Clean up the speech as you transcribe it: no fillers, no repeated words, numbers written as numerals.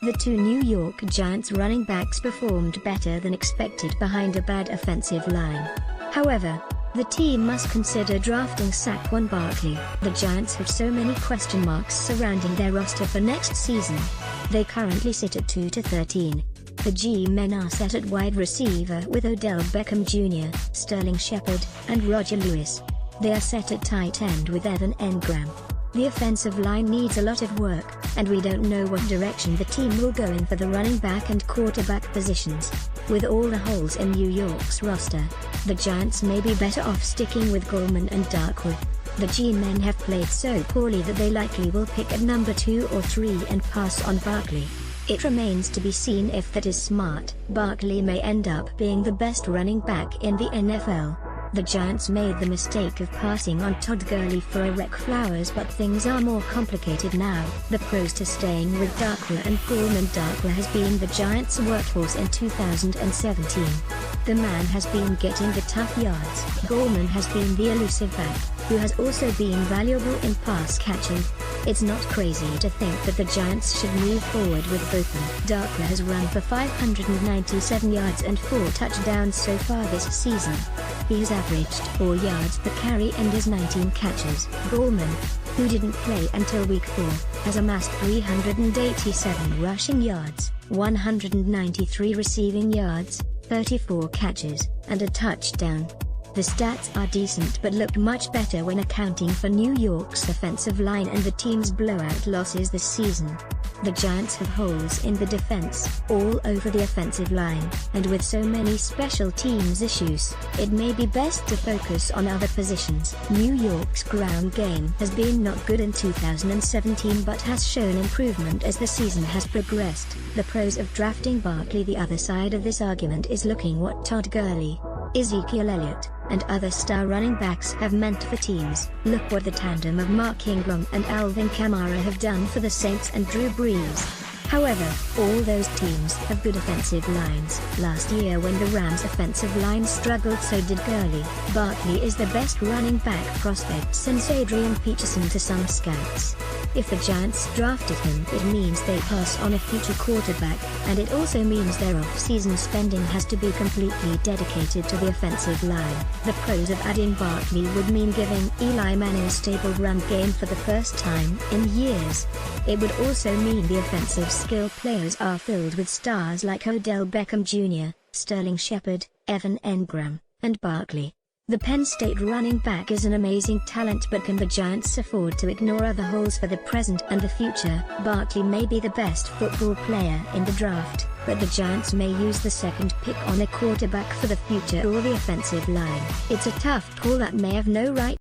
The two New York Giants running backs performed better than expected behind a bad offensive line. However, the team must consider drafting Saquon Barkley. The Giants have so many question marks surrounding their roster for next season. They currently sit at 2-13. The G-men are set at wide receiver with Odell Beckham Jr., Sterling Shepard, and Roger Lewis. They are set at tight end with Evan Engram. The offensive line needs a lot of work, and we don't know what direction the team will go in for the running back and quarterback positions. With all the holes in New York's roster, the Giants may be better off sticking with Gallman and Darkwa. The G-men have played so poorly that they likely will pick at number 2 or 3 and pass on Barkley. It remains to be seen if that is smart. Barkley may end up being the best running back in the NFL. The Giants made the mistake of passing on Todd Gurley for Eric Flowers, but things are more complicated now. The pros to staying with Darkwa and Gallman. Darkwa has been the Giants' workhorse in 2017. The man has been getting the tough yards. Gallman has been the elusive back, who has also been valuable in pass catching. It's not crazy to think that the Giants should move forward with both them. Darkwa has run for 597 yards and 4 touchdowns so far this season. He has averaged 4 yards per carry and has 19 catches. Gallman, who didn't play until week 4, has amassed 387 rushing yards, 193 receiving yards, 34 catches, and a touchdown. The stats are decent but look much better when accounting for New York's offensive line and the team's blowout losses this season. The Giants have holes in the defense, all over the offensive line, and with so many special teams issues, it may be best to focus on other positions. New York's ground game has been not good in 2017 but has shown improvement as the season has progressed. The pros of drafting Barkley. The other side of this argument is looking what Todd Gurley, Ezekiel Elliott, and other star running backs have meant for teams. Look what the tandem of Mark Ingram and Alvin Kamara have done for the Saints and Drew Brees. However, all those teams have good offensive lines. Last year when the Rams' offensive line struggled, so did Gurley. Barkley is the best running back prospect since Adrian Peterson to some scouts. If the Giants drafted him, it means they pass on a future quarterback, and it also means their off-season spending has to be completely dedicated to the offensive line. The pros of adding Barkley would mean giving Eli Manning a stable run game for the first time in years. It would also mean the offensive skill players are filled with stars like Odell Beckham Jr., Sterling Shepard, Evan Engram, and Barkley. The Penn State running back is an amazing talent, but can the Giants afford to ignore other holes for the present and the future? Barkley may be the best football player in the draft, but the Giants may use the second pick on a quarterback for the future or the offensive line. It's a tough call that may have no right